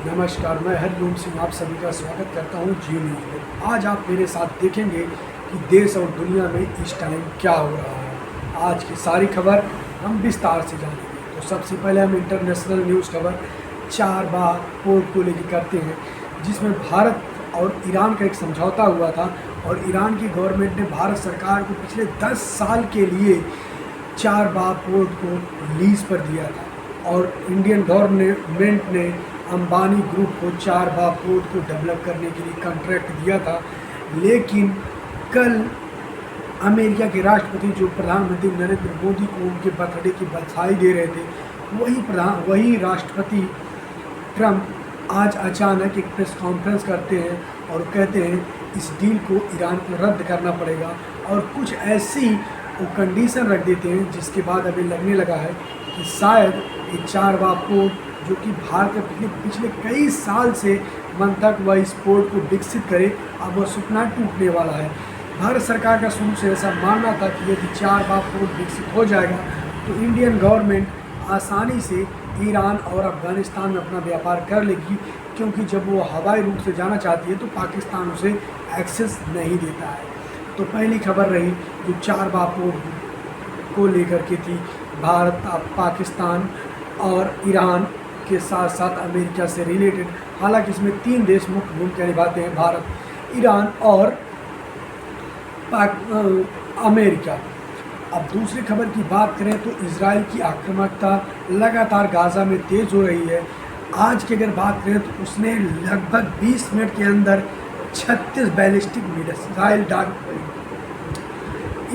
नमस्कार, मैं हरिओम सिंह आप सभी का स्वागत करता हूं जी न्यूज़ में। आज आप मेरे साथ देखेंगे कि देश और दुनिया में इस टाइम क्या हो रहा है। आज की सारी खबर हम विस्तार से जानेंगे। तो सबसे पहले हम इंटरनेशनल न्यूज़ खबर 4 बार पोर्ट को लेकर करते हैं, जिसमें भारत और ईरान का एक समझौता हुआ था और ईरान की गवर्नमेंट ने भारत सरकार को पिछले 10 साल के लिए 4 बार पोर्ट को लीज पर दिया था और इंडियन गवर्नमेंट ने अंबानी ग्रुप को 4 बार पोर्ट को डेवलप करने के लिए कॉन्ट्रैक्ट दिया था। लेकिन कल अमेरिका के राष्ट्रपति जो प्रधानमंत्री नरेंद्र मोदी को उनके बर्थडे की बधाई दे रहे थे, वही राष्ट्रपति ट्रंप आज अचानक एक प्रेस कॉन्फ्रेंस करते हैं और कहते हैं इस डील को ईरान को रद्द करना पड़ेगा और कुछ ऐसी वो कंडीशन रख देते हैं, जिसके बाद अभी लगने लगा है कि शायद ये 4 बार पोर्ट जो कि भारत के पिछले कई साल से मन तक वह इस पोर्ट को विकसित करे, अब वह सपना टूटने वाला है। भारत सरकार का शुरू से ऐसा मानना था कि यदि 4 बार पोर्ट विकसित हो जाएगा तो इंडियन गवर्नमेंट आसानी से ईरान और अफ़गानिस्तान में अपना व्यापार कर लेगी, क्योंकि जब वो हवाई रूट से जाना चाहती है तो पाकिस्तान उसे एक्सेस नहीं देता है। तो पहली खबर रही जो 4 बार पोर्ट को लेकर के थी, भारत पाकिस्तान और ईरान के साथ साथ अमेरिका से रिलेटेड। हालांकि इसमें 3 देश मुख्य भूमिका निभाते हैं, भारत, ईरान और अमेरिका। अब दूसरी खबर की बात करें तो इजराइल की आक्रामकता लगातार गाज़ा में तेज़ हो रही है। आज की अगर बात करें तो उसने लगभग 20 मिनट के अंदर 36 बैलिस्टिक मिसाइल दाग।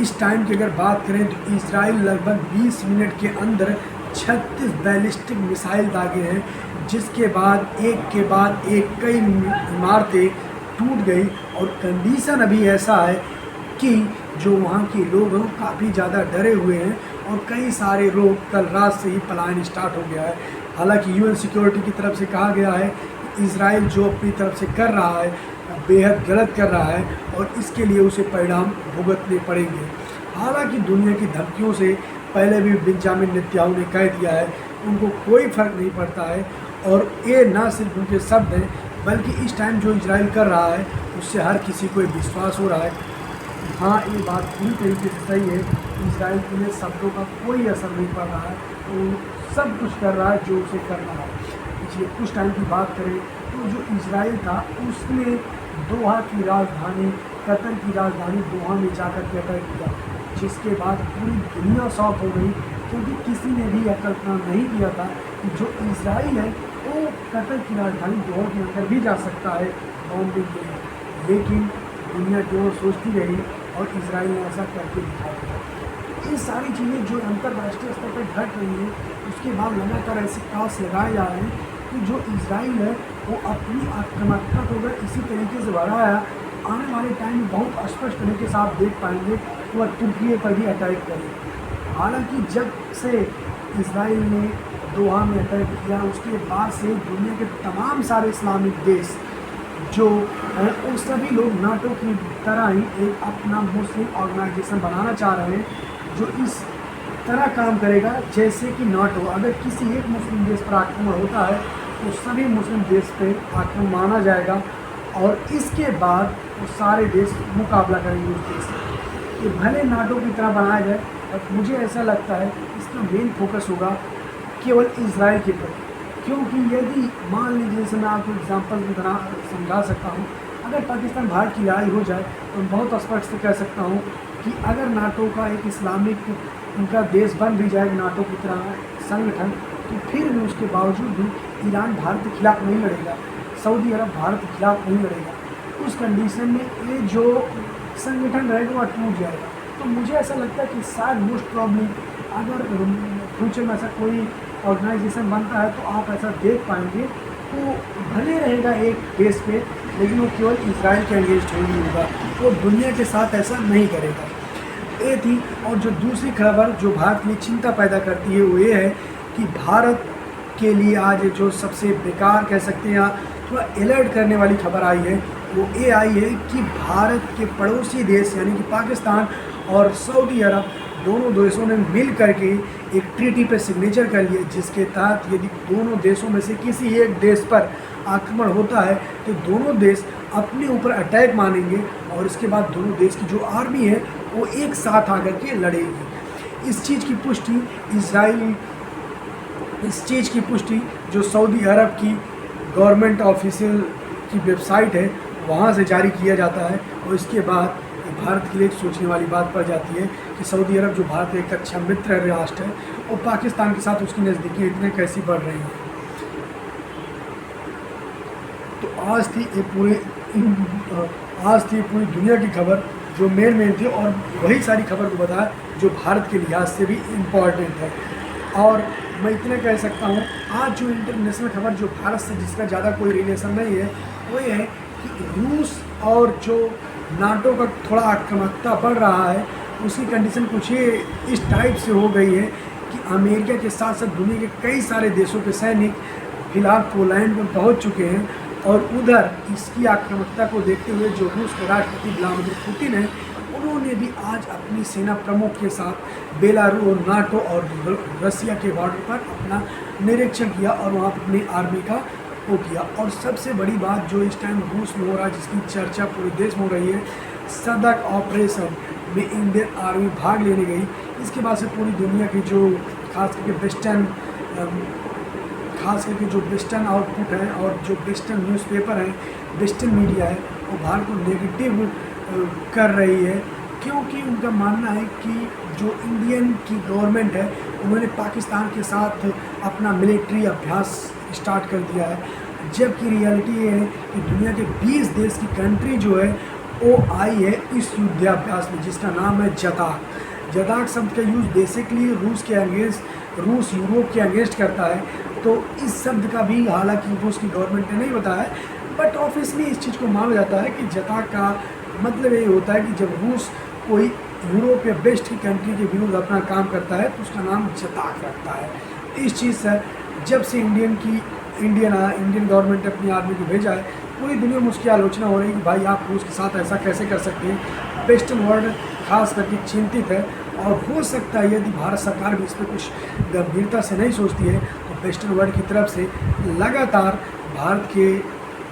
इस टाइम की अगर बात करें तो इजराइल लगभग 20 मिनट के अंदर 36 बैलिस्टिक मिसाइल दागे हैं, जिसके बाद एक कई इमारतें टूट गई और कंडीशन अभी ऐसा है कि जो वहाँ के लोग हैं काफ़ी ज़्यादा डरे हुए हैं और कई सारे लोग कल रात से ही पलायन स्टार्ट हो गया है। हालांकि यूएन सिक्योरिटी की तरफ से कहा गया है कि इजराइल जो अपनी तरफ से कर रहा है बेहद गलत कर रहा है और इसके लिए उसे परिणाम भुगतने पड़ेंगे। हालांकि दुनिया की धमकियों से पहले भी बेंजामिन नेतन्याहू ने कह दिया है उनको कोई फ़र्क नहीं पड़ता है और ये ना सिर्फ उनके शब्द हैं बल्कि इस टाइम जो इजराइल कर रहा है उससे हर किसी को विश्वास हो रहा है। हाँ, ये बात पूरी तरीके से सही है, इजराइल के लिए शब्दों का कोई असर नहीं पड़ रहा है, वो सब कुछ कर रहा है जो उसे करना है। पिछले कुछ टाइम की बात करें तो जो इजराइल था उसने दोहा की राजधानी, कतर की राजधानी दोहा में जाकर के अटैक किया, जिसके बाद पूरी दुनिया शॉक हो गई, क्योंकि किसी ने भी यह कल्पना नहीं किया था कि जो इजराइल है वो कतर की राजधानी दोहा के अंदर भी जा सकता है बॉम्बिंग के लिए। लेकिन दुनिया केवल सोचती रही और इजराइल ने ऐसा करके दिखा दिया। ये सारी चीज़ें जो अंतर्राष्ट्रीय स्तर पर घट रही हैं उसके बाद लगातार ऐसे कास लगाए जा रहे हैं कि जो इजराइल है वो अपनी आक्रामकता को अगर इसी तरीके से बढ़ाया, आने वाले टाइम में बहुत स्पष्ट तरीके से आप देख पाएंगे वह तुर्की पर भी अटैक करे। हालांकि जब से इजराइल ने दोहा में अटैक किया उसके बाद से दुनिया के तमाम सारे इस्लामिक देश जो हैं वो सभी लोग नाटो की तरह ही एक अपना मुस्लिम ऑर्गेनाइजेशन बनाना चाह रहे हैं जो इस तरह काम करेगा जैसे कि नाटो। अगर किसी एक मुस्लिम देश पर आक्रमण होता है तो सभी मुस्लिम देश पे आक्रमण माना जाएगा और इसके बाद वो सारे देश मुकाबला करेंगे उस देश से। ये भले नाटो की तरह बनाया जाए और मुझे ऐसा लगता है इसका मेन फोकस होगा केवल इजराइल के प्रति, क्योंकि यदि मान लीजिए जैसे मैं आपको एग्जाम्पल की तरह समझा सकता हूँ, अगर पाकिस्तान भारत की लड़ाई हो जाए तो बहुत स्पष्ट से कह सकता हूँ कि अगर नाटो का एक इस्लामिक उनका देश बन भी जाए नाटो की तरह संगठन, तो फिर भी उसके बावजूद भी ईरान भारत के खिलाफ नहीं लड़ेगा, सऊदी अरब भारत के खिलाफ नहीं लड़ेगा। उस कंडीशन में ये जो संगठन रहेगा वह टूट जाएगा। तो मुझे ऐसा लगता है कि शायद मोस्ट प्रॉब्लम अगर फ्यूचर में ऐसा कोई ऑर्गेनाइजेशन बनता है तो आप ऐसा देख पाएंगे तो भले रहेगा एक देश पे, लेकिन वो केवल इजराइल के अगेंस्ट नहीं होगा, वो दुनिया के साथ ऐसा नहीं करेगा। ये थी। और जो दूसरी खबर जो भारत के लिए चिंता पैदा करती है वो ये है कि भारत के लिए आज जो सबसे बेकार कह सकते हैं या थोड़ा अलर्ट करने वाली खबर आई है वो ये आई है कि भारत के पड़ोसी देश यानी कि पाकिस्तान और सऊदी अरब दोनों देशों ने मिल करके एक ट्रीटी पे सिग्नेचर कर लिया, जिसके तहत यदि दोनों देशों में से किसी एक देश पर आक्रमण होता है तो दोनों देश अपने ऊपर अटैक मानेंगे और इसके बाद दोनों देश की जो आर्मी है वो एक साथ आकर के लड़ेगी। इस चीज़ की पुष्टि जो सऊदी अरब की गवर्नमेंट ऑफिशियल की वेबसाइट है वहाँ से जारी किया जाता है। और इसके बाद भारत के लिए एक सोचने वाली बात पड़ जाती है कि सऊदी अरब जो भारत एक अच्छा मित्र राष्ट्र है और पाकिस्तान के साथ उसकी नज़दीकी इतने कैसी बढ़ रही हैं। तो आज थी ये पूरी दुनिया की खबर जो मेन थी, और वही सारी खबर को बताया जो भारत के लिहाज से भी इम्पॉर्टेंट है। और मैं इतना कह सकता हूँ, आज जो इंटरनेशनल खबर जो भारत से जिसका ज़्यादा कोई रिलेशन नहीं है वो ये है कि रूस और जो नाटो का थोड़ा आक्रामकता बढ़ रहा है, उसकी कंडीशन कुछ ये इस टाइप से हो गई है कि अमेरिका के साथ साथ दुनिया के कई सारे देशों के सैनिक फिलहाल पोलैंड में पहुंच चुके हैं। और उधर इसकी आक्रामकता को देखते हुए जो रूस के राष्ट्रपति व्लादिमीर पुतिन है, उन्होंने भी आज अपनी सेना प्रमुख के साथ बेलारूस और नाटो और रसिया के बॉर्डर पर अपना निरीक्षण किया और वहाँ पर अपनी आर्मी का वो किया। और सबसे बड़ी बात जो इस टाइम रूस में हो रहा है, जिसकी चर्चा पूरे देश में हो रही है, सदक ऑपरेशन में इंडियन आर्मी भाग लेने गई। इसके बाद से पूरी दुनिया की जो खास करके जो वेस्टर्न आउटपुट है और जो वेस्टर्न न्यूज़पेपर है, वेस्टर्न मीडिया है, वो भारत को नेगेटिव कर रही है, क्योंकि उनका मानना है कि जो इंडियन की गवर्नमेंट है उन्होंने पाकिस्तान के साथ अपना मिलिट्री अभ्यास स्टार्ट कर दिया है। जबकि रियलिटी ये है कि दुनिया के 20 देश की कंट्री जो है वो आई है इस युद्धाभ्यास में, जिसका नाम है जताक। जताक शब्द का यूज़ बेसिकली रूस यूरोप के अगेंस्ट करता है। तो इस शब्द का भी हालांकि रूस की गवर्नमेंट ने नहीं बताया, बट ऑफिसली इस चीज़ को माना जाता है कि जताक का मतलब ये होता है कि जब रूस कोई यूरोप या वेस्ट की कंट्री के विरुद्ध अपना काम करता है तो उसका नाम जताक रखता है। इस चीज़ से जब से इंडियन गवर्नमेंट ने अपनी आर्मी को भेजा है, पूरी दुनिया में उसकी आलोचना हो रही है कि भाई आप रूस के साथ ऐसा कैसे कर सकते हैं। वेस्टर्न वर्ल्ड खास करके चिंतित है, और हो सकता है यदि भारत सरकार भी इस पर कुछ गंभीरता से नहीं सोचती है तो वेस्टर्न वर्ल्ड की तरफ से लगातार भारत के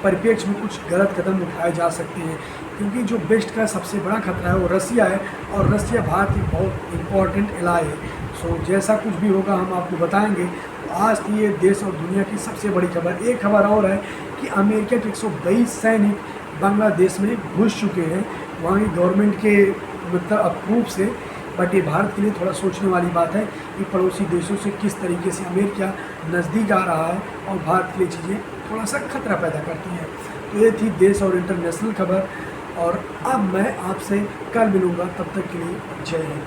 परिप्रेक्ष्य में कुछ गलत कदम उठाए जा सकते हैं, क्योंकि जो वेस्ट का सबसे बड़ा खतरा है वो रसिया है, और रसिया भारत की बहुत इम्पोर्टेंट एलाय है। सो जैसा कुछ भी होगा हम आपको बताएंगे। तो आज की ये देश और दुनिया की सबसे बड़ी खबर। एक खबर और है कि अमेरिका के 122 सैनिक बांग्लादेश में घुस चुके हैं वहाँ की गवर्नमेंट के मतलब अप्रूव से। बट ये भारत के लिए थोड़ा सोचने वाली बात है कि पड़ोसी देशों से किस तरीके से अमेरिका नज़दीक आ रहा है और भारत के लिए चीज़ें थोड़ा सा खतरा पैदा करती हैं। तो ये थी देश और इंटरनेशनल खबर, और अब मैं आपसे कल मिलूँगा, तब तक के लिए जय हिंद।